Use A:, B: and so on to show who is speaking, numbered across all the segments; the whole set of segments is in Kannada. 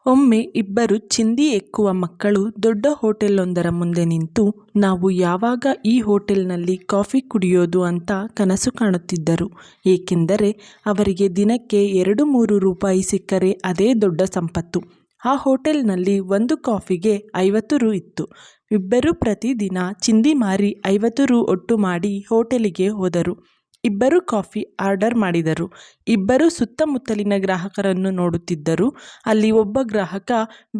A: ಒಮ್ಮೆ ಇಬ್ಬರು ಚಿಂದಿ ಎಕ್ಕುವ ಮಕ್ಕಳು ದೊಡ್ಡ ಹೋಟೆಲೊಂದರ ಮುಂದೆ ನಿಂತು ನಾವು ಯಾವಾಗ ಈ ಹೋಟೆಲ್ನಲ್ಲಿ ಕಾಫಿ ಕುಡಿಯೋದು ಅಂತ ಕನಸು ಕಾಣುತ್ತಿದ್ದರು. ಏಕೆಂದರೆ ಅವರಿಗೆ ದಿನಕ್ಕೆ 2-3 ರೂಪಾಯಿ ಸಿಕ್ಕರೆ ಅದೇ ದೊಡ್ಡ ಸಂಪತ್ತು. ಆ ಹೋಟೆಲ್ನಲ್ಲಿ ಒಂದು ಕಾಫಿಗೆ 50 ರು ಇತ್ತು. ಇಬ್ಬರೂ ಪ್ರತಿದಿನ ಚಿಂದಿ ಮಾರಿ 50 ರು ಒಟ್ಟು ಮಾಡಿ ಹೋಟೆಲಿಗೆ ಹೋದರು. ಇಬ್ಬರೂ ಕಾಫಿ ಆರ್ಡರ್ ಮಾಡಿದರು. ಇಬ್ಬರೂ ಸುತ್ತಮುತ್ತಲಿನ ಗ್ರಾಹಕರನ್ನು ನೋಡುತ್ತಿದ್ದರು. ಅಲ್ಲಿ ಒಬ್ಬ ಗ್ರಾಹಕ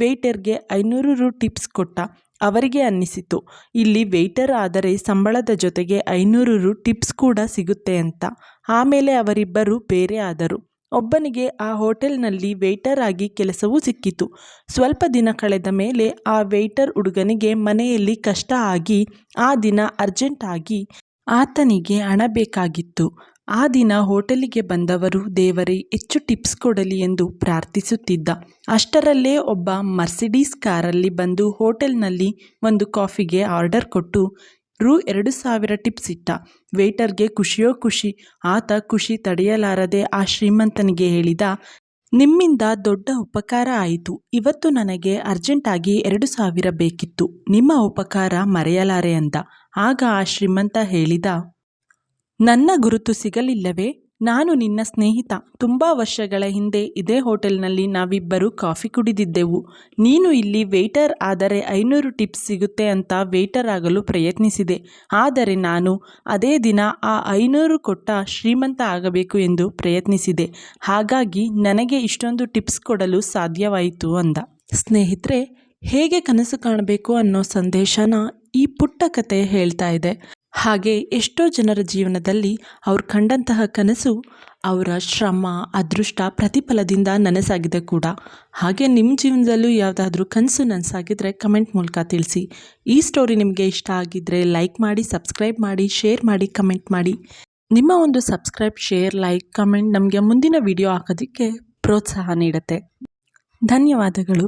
A: ವೇಟರ್ಗೆ 500 ರು ಟಿಪ್ಸ್ ಕೊಟ್ಟ. ಅವರಿಗೆ ಅನ್ನಿಸಿತು, ಇಲ್ಲಿ ವೇಟರ್ ಆದರೆ ಸಂಬಳದ ಜೊತೆಗೆ 500 ರು ಟಿಪ್ಸ್ ಕೂಡ ಸಿಗುತ್ತೆ ಅಂತ. ಆಮೇಲೆ ಅವರಿಬ್ಬರು ಬೇರೆ ಆದರು. ಒಬ್ಬನಿಗೆ ಆ ಹೋಟೆಲ್ನಲ್ಲಿ ವೇಟರ್ ಆಗಿ ಕೆಲಸವೂ ಸಿಕ್ಕಿತು. ಸ್ವಲ್ಪ ದಿನ ಕಳೆದ ಮೇಲೆ ಆ ವೇಟರ್ ಹುಡುಗನಿಗೆ ಮನೆಯಲ್ಲಿ ಕಷ್ಟ ಆಗಿ ಆ ದಿನ ಅರ್ಜೆಂಟ್ ಆಗಿ ಆತನಿಗೆ ಹಣ ಬೇಕಾಗಿತ್ತು. ಆ ದಿನ ಹೋಟೆಲಿಗೆ ಬಂದವರು ದೇವರೇ ಹೆಚ್ಚು ಟಿಪ್ಸ್ ಕೊಡಲಿ ಎಂದು ಪ್ರಾರ್ಥಿಸುತ್ತಿದ್ದ. ಅಷ್ಟರಲ್ಲೇ ಒಬ್ಬ ಮರ್ಸಿಡೀಸ್ ಕಾರಲ್ಲಿ ಬಂದು ಹೋಟೆಲ್ನಲ್ಲಿ ಒಂದು ಕಾಫಿಗೆ ಆರ್ಡರ್ ಕೊಟ್ಟು ರು 2000 ಟಿಪ್ಸ್ ಇಟ್ಟ. ವೇಟರ್ಗೆ ಖುಷಿಯೋ ಖುಷಿ. ಆತ ಖುಷಿ ತಡೆಯಲಾರದೆ ಆ ಶ್ರೀಮಂತನಿಗೆ ಹೇಳಿದ, ನಿಮ್ಮಿಂದ ದೊಡ್ಡ ಉಪಕಾರ ಆಯಿತು. ಇವತ್ತು ನನಗೆ ಅರ್ಜೆಂಟಾಗಿ 2000 ಬೇಕಿತ್ತು. ನಿಮ್ಮ ಉಪಕಾರ ಮರೆಯಲಾರೆ ಅಂದ. ಆಗ ಆ ಶ್ರೀಮಂತ ಹೇಳಿದ, ನನ್ನ ಗುರುತು ಸಿಗಲಿಲ್ಲವೇ? ನಾನು ನಿನ್ನ ಸ್ನೇಹಿತ. ತುಂಬ ವರ್ಷಗಳ ಹಿಂದೆ ಇದೇ ಹೋಟೆಲ್ನಲ್ಲಿ ನಾವಿಬ್ಬರು ಕಾಫಿ ಕುಡಿದಿದ್ದೆವು. ನೀನು ಇಲ್ಲಿ ವೇಟರ್ ಆದರೆ 500 ಟಿಪ್ಸ್ ಸಿಗುತ್ತೆ ಅಂತ ವೇಟರ್ ಆಗಲು ಪ್ರಯತ್ನಿಸಿದೆ. ಆದರೆ ನಾನು ಅದೇ ದಿನ ಆ 500 ಕೊಟ್ಟ ಶ್ರೀಮಂತ ಆಗಬೇಕು ಎಂದು ಪ್ರಯತ್ನಿಸಿದೆ. ಹಾಗಾಗಿ ನನಗೆ ಇಷ್ಟೊಂದು ಟಿಪ್ಸ್ ಕೊಡಲು ಸಾಧ್ಯವಾಯಿತು ಅಂದ. ಸ್ನೇಹಿತರೆ, ಹೇಗೆ ಕನಸು ಕಾಣಬೇಕು ಅನ್ನೋ ಸಂದೇಶನ ಈ ಪುಟ್ಟ ಕತೆ ಹೇಳ್ತಾ ಇದೆ. ಹಾಗೆ ಎಷ್ಟೋ ಜನರ ಜೀವನದಲ್ಲಿ ಅವ್ರು ಕಂಡಂತಹ ಕನಸು ಅವರ ಶ್ರಮ, ಅದೃಷ್ಟ, ಪ್ರತಿಫಲದಿಂದ ನನಸಾಗಿದೆ ಕೂಡ. ಹಾಗೆ ನಿಮ್ಮ ಜೀವನದಲ್ಲೂ ಯಾವುದಾದ್ರೂ ಕನಸು ನನಸಾಗಿದ್ರೆ ಕಮೆಂಟ್ ಮೂಲಕ ತಿಳಿಸಿ. ಈ ಸ್ಟೋರಿ ನಿಮಗೆ ಇಷ್ಟ ಆಗಿದ್ದರೆ ಲೈಕ್ ಮಾಡಿ, ಸಬ್ಸ್ಕ್ರೈಬ್ ಮಾಡಿ, ಶೇರ್ ಮಾಡಿ, ಕಮೆಂಟ್ ಮಾಡಿ. ನಿಮ್ಮ ಒಂದು ಸಬ್ಸ್ಕ್ರೈಬ್, ಶೇರ್, ಲೈಕ್, ಕಮೆಂಟ್ ನಮಗೆ ಮುಂದಿನ ವಿಡಿಯೋ ಹಾಕೋದಕ್ಕೆ ಪ್ರೋತ್ಸಾಹ ನೀಡುತ್ತೆ. ಧನ್ಯವಾದಗಳು.